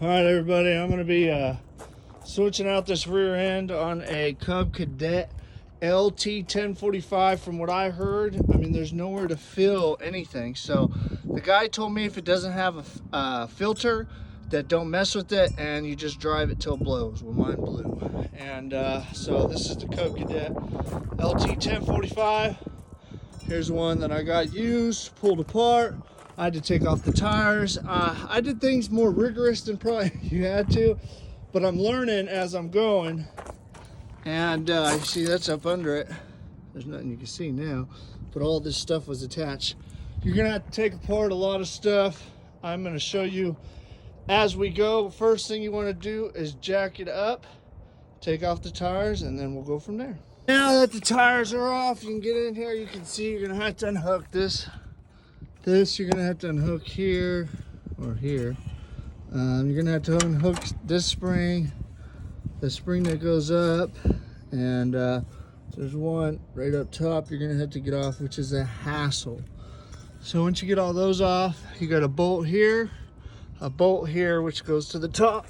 All right, everybody, I'm going to be switching out this rear end on a Cub Cadet LT1045. From what I heard, I mean, there's nowhere to fill anything. So the guy told me if it doesn't have a filter, that don't mess with it, and you just drive it till it blows. Well, mine blew. And so this is the Cub Cadet LT1045. Here's one that I got used, pulled apart. I had to take off the tires. I did things more rigorous than probably you had to, but I'm learning as I'm going. And you see that's up under it. There's nothing you can see now, but all this stuff was attached. You're gonna have to take apart a lot of stuff. I'm gonna show you as we go. First thing you wanna do is jack it up, take off the tires, and then we'll go from there. Now that the tires are off, you can get in here. You can see you're gonna have to unhook this. You're gonna have to unhook here or here. You're gonna have to unhook this spring, the spring that goes up, and there's one right up top you're gonna have to get off, which is a hassle. So once you get all those off, you got a bolt here, which goes to the top.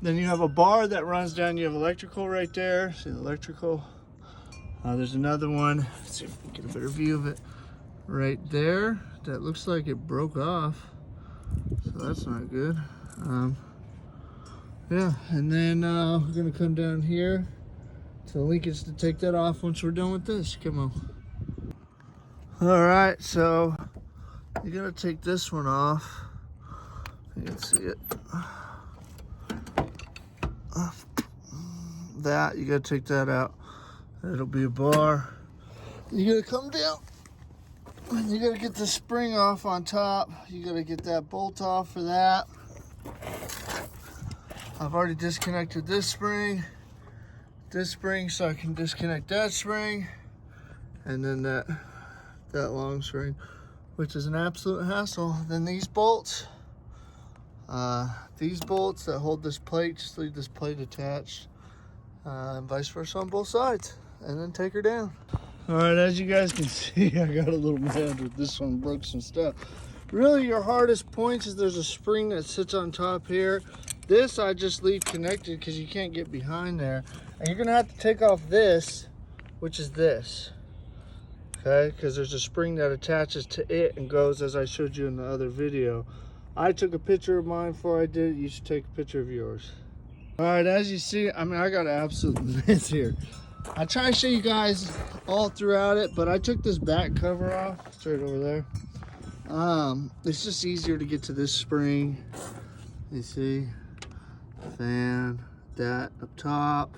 Then you have a bar that runs down. You have electrical right there. See the electrical? There's another one. Let's see if we can get a better view of it. Right there. That looks like it broke off. So that's not good. Yeah, and then we're gonna come down here to the linkage to take that off once we're done with this. Come on. All right, so you gotta take this one off. You can see it. That you gotta take that out. It'll be a bar. You gotta come down and you gotta get the spring off on top. You gotta get that bolt off for that. I've already disconnected this spring, so I can disconnect that spring, and then that long string, which is an absolute hassle. Then these bolts that hold this plate, just leave this plate attached, and vice versa on both sides, and then take her down. All right, as you guys can see, I got a little mad with this one, broke some stuff. Really, your hardest points is there's a spring that sits on top here. This I just leave connected because you can't get behind there. And you're gonna have to take off this, which is this, okay? Because there's a spring that attaches to it and goes, as I showed you in the other video. I took a picture of mine before I did it. You should take a picture of yours. All right, as you see, I mean, I got an absolute mess here. I try to show you guys all throughout it, but I took this back cover off. It's right over there. It's just easier to get to this spring. You see, fan, that up top.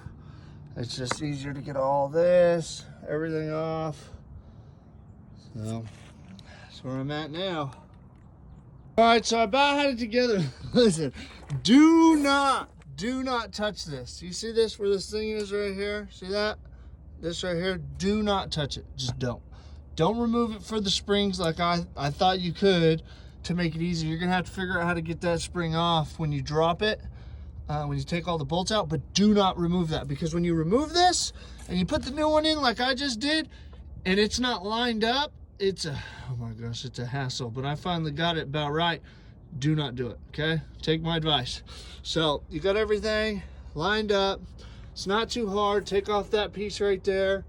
It's just easier to get all this, everything off. So that's where I'm at now. All right, so I about had it together. Listen, do not touch this. You see this where this thing is right here? See that? This right here, do not touch it. Just don't. Don't remove it for the springs like I thought you could to make it easy. You're gonna have to figure out how to get that spring off when you drop it, when you take all the bolts out, but do not remove that, because when you remove this and you put the new one in like I just did, and it's not lined up, it's a, oh my gosh, it's a hassle. But I finally got it about right. Do not do it, okay? Take my advice. So you got everything lined up. It's not too hard. Take off that piece right there,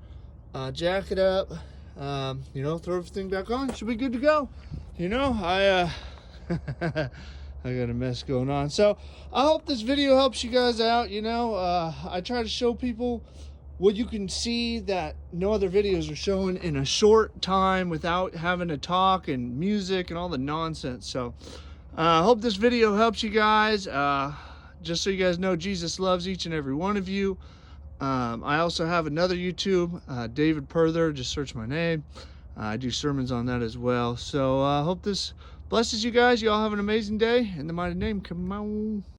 jack it up, you know, throw everything back on. Should be good to go. You know, I got a mess going on. So I hope this video helps you guys out. You know, I try to show people what you can see that no other videos are showing in a short time without having to talk and music and all the nonsense. So I hope this video helps you guys. Just so you guys know, Jesus loves each and every one of you. I also have another YouTube, David Perther. Just search my name. I do sermons on that as well. So I hope this blesses you guys. You all have an amazing day. In the mighty name, come on.